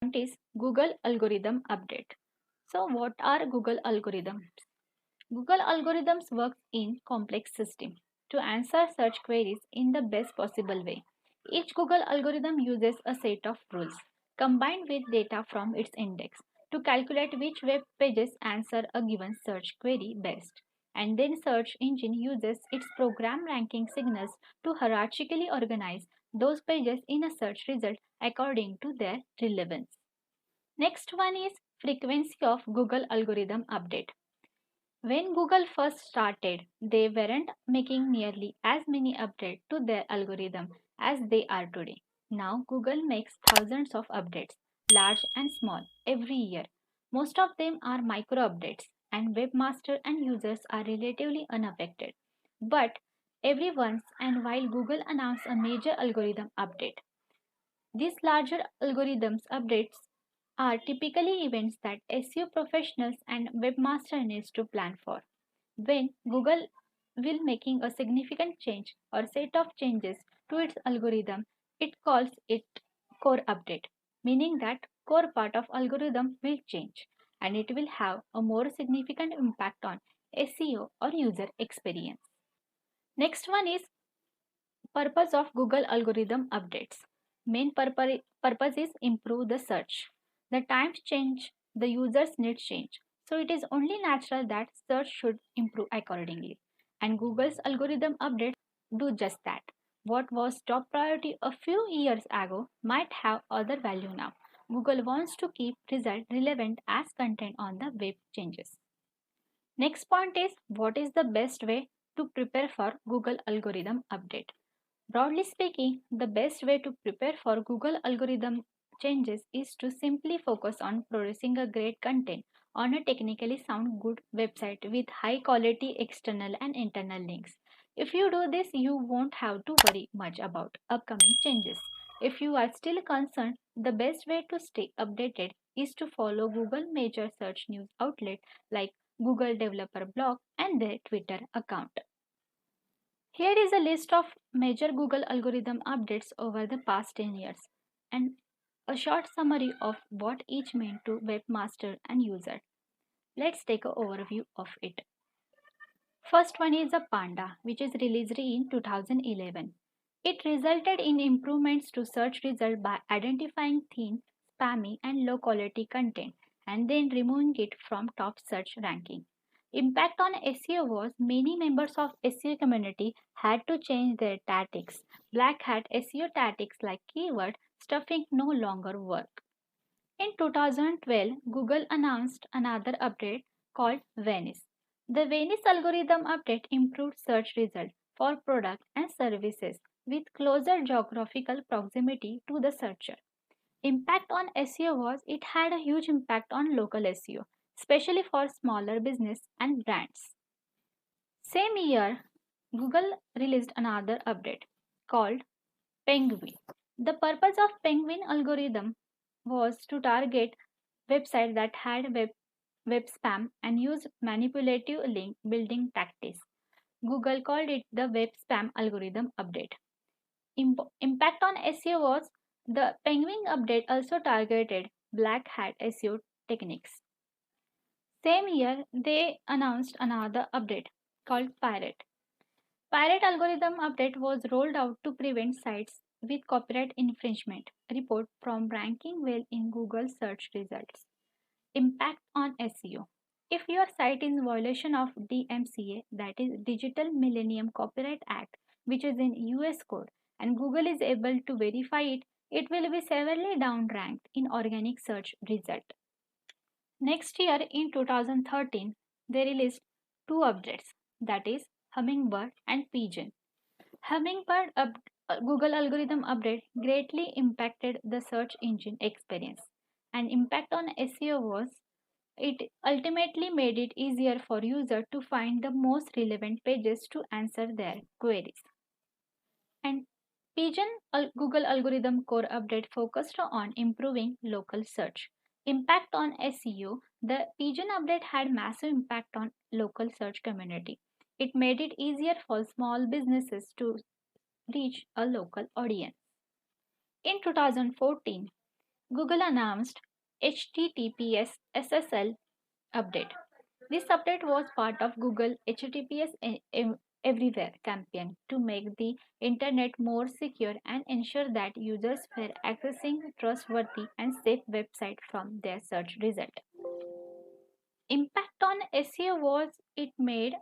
Point is Google algorithm update. So what are Google algorithms? Google algorithms work in complex system to answer search queries in the best possible way. Each Google algorithm uses a set of rules combined with data from its index to calculate which web pages answer a given search query best. And then search engine uses its program ranking signals to hierarchically organize those pages in a search result according to their relevance. Next one is frequency of Google algorithm update. When Google first started, they weren't making nearly as many updates to their algorithm as they are today. Now, Google makes thousands of updates, large and small, every year. Most of them are micro updates, and webmaster and users are relatively unaffected. But every once and while Google announces a major algorithm update. These larger algorithms updates are typically events that SEO professionals and webmaster needs to plan for. When Google will making a significant change or set of changes to its algorithm, it calls it core update, meaning that core part of algorithm will change and it will have a more significant impact on SEO or user experience. Next one is purpose of Google algorithm updates. Main purpose is improve the search. The times change, the users needs change. So it is only natural that search should improve accordingly. And Google's algorithm updates do just that. What was top priority a few years ago might have other value now. Google wants to keep result relevant as content on the web changes. Next point is what is the best way to prepare for Google algorithm update. Broadly speaking, the best way to prepare for Google algorithm changes is to simply focus on producing a great content on a technically sound good website with high quality external and internal links. If you do this, you won't have to worry much about upcoming changes. If you are still concerned, the best way to stay updated is to follow Google major search news outlet like Google Developer Blog and their Twitter account. Here is a list of major Google algorithm updates over the past 10 years and a short summary of what each meant to webmaster and user. Let's take an overview of it. First one is a Panda, which is released in 2011. It resulted in improvements to search result by identifying thin, spammy, and low quality content and then removing it from top search ranking. Impact on SEO was many members of SEO community had to change their tactics. Black hat SEO tactics like keyword stuffing no longer work. In 2012, Google announced another update called Venice. The Venice algorithm update improved search results for products and services with closer geographical proximity to the searcher. Impact on SEO was it had a huge impact on local SEO, especially for smaller business and brands. Same year, Google released another update called Penguin. The purpose of Penguin algorithm was to target websites that had web spam and used manipulative link building tactics. Google called it the web spam algorithm update. Impact on SEO was the Penguin update also targeted black hat SEO techniques. Same year, they announced another update called Pirate. Pirate algorithm update was rolled out to prevent sites with copyright infringement report from ranking well in Google search results. Impact on SEO. If your site is in violation of DMCA, that is Digital Millennium Copyright Act, which is in US code, and Google is able to verify it, it will be severely downranked in organic search result. Next year in 2013, they released two updates, that is Hummingbird and Pigeon. Google algorithm update greatly impacted the search engine experience, and impact on SEO was it ultimately made it easier for users to find the most relevant pages to answer their queries. And Google algorithm core update focused on improving local search. Impact on SEO. The Pigeon update had massive impact on local search community. It made it easier for small businesses to reach a local audience. In 2014, Google announced HTTPS SSL update. This update was part of Google HTTPS Everywhere campaign to make the internet more secure and ensure that users were accessing trustworthy and safe websites from their search result. Impact on SEO was it made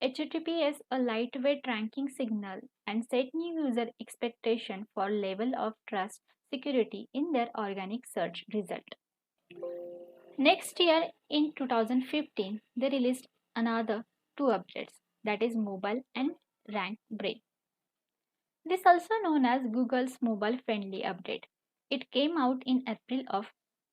HTTPS a lightweight ranking signal and set new user expectation for level of trust security in their organic search result. Next year in 2015 they released another two updates, that is mobile and rank brain. This also known as Google's mobile friendly update. It came out in April of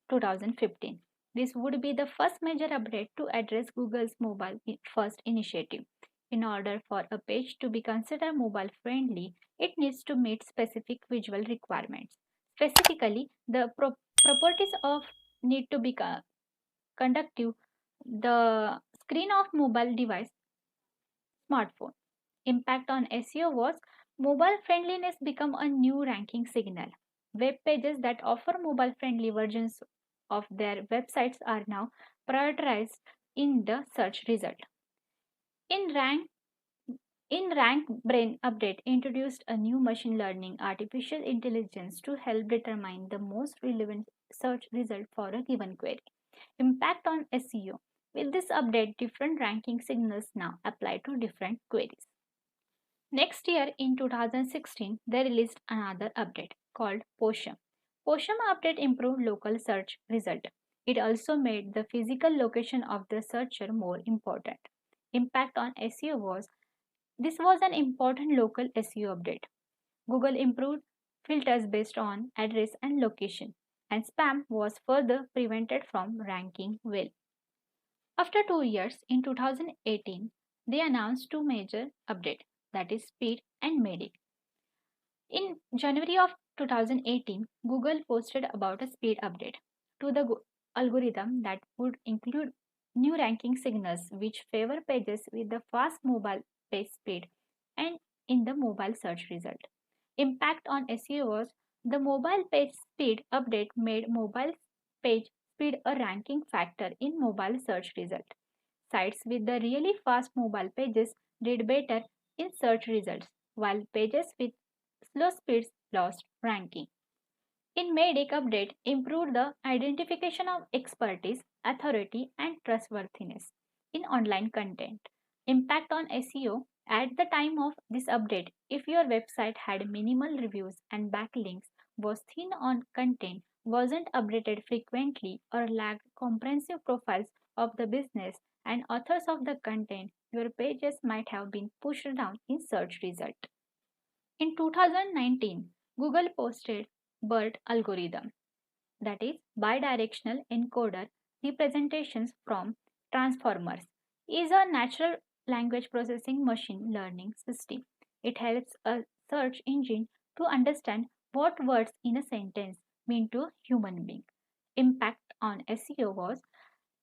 2015. This would be the first major update to address Google's mobile first initiative. In order for a page to be considered mobile friendly, it needs to meet specific visual requirements. Specifically, the properties of need to be conductive, the screen of mobile device, smartphone. Impact on SEO was mobile friendliness become a new ranking signal. Web pages that offer mobile friendly versions of their websites are now prioritized in the search result. In rank Rank Brain update introduced a new machine learning artificial intelligence to help determine the most relevant search result for a given query. Impact on SEO. With this update, different ranking signals now apply to different queries. Next year in 2016, they released another update called POSHM. POSHM update improved local search result. It also made the physical location of the searcher more important. Impact on SEO was this was an important local SEO update. Google improved filters based on address and location, and spam was further prevented from ranking well. After 2 years, in 2018, they announced two major updates, that is Speed and Medic. In January of 2018, Google posted about a speed update to the algorithm that would include new ranking signals which favor pages with the fast mobile page speed and in the mobile search result. Impact on SEO was the mobile page speed update made mobile page speed a ranking factor in mobile search result. Sites with the really fast mobile pages did better in search results, while pages with slow speeds lost ranking. In Medic update improved the identification of expertise, authority and trustworthiness in online content. Impact on SEO at the time of this update, if your website had minimal reviews and backlinks, was thin on content, wasn't updated frequently or lacked comprehensive profiles of the business and authors of the content, your pages might have been pushed down in search result. In 2019, Google posted BERT algorithm, that is bidirectional encoder representations from transformers, is a natural language processing machine learning system. It helps a search engine to understand what words in a sentence mean to a human being. Impact on SEO was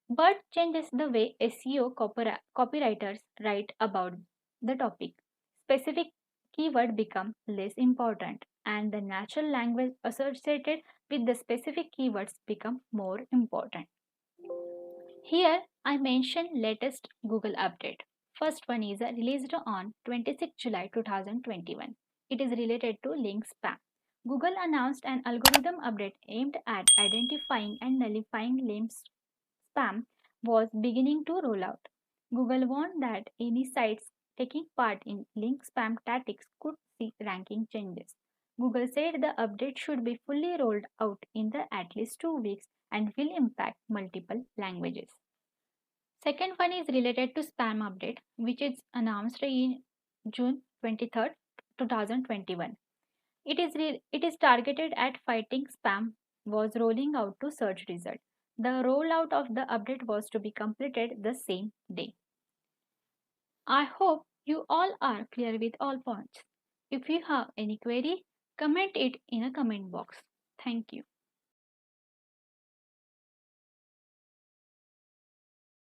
BERT changes the way SEO copywriters write about the topic. Specific keyword become less important and the natural language associated with the specific keywords become more important. Here I mention latest Google update. First one is released on 26 July 2021. It is related to link spam. Google announced an algorithm update aimed at identifying and nullifying link spam was beginning to roll out. Google warned that any sites taking part in link spam tactics could see ranking changes. Google said the update should be fully rolled out in the at least 2 weeks and will impact multiple languages. Second one is related to spam update, which is announced in June 23rd, 2021. It is targeted at fighting spam was rolling out to search result. The rollout of the update was to be completed the same day. I hope you all are clear with all points. If you have any query, comment it in a comment box. Thank you.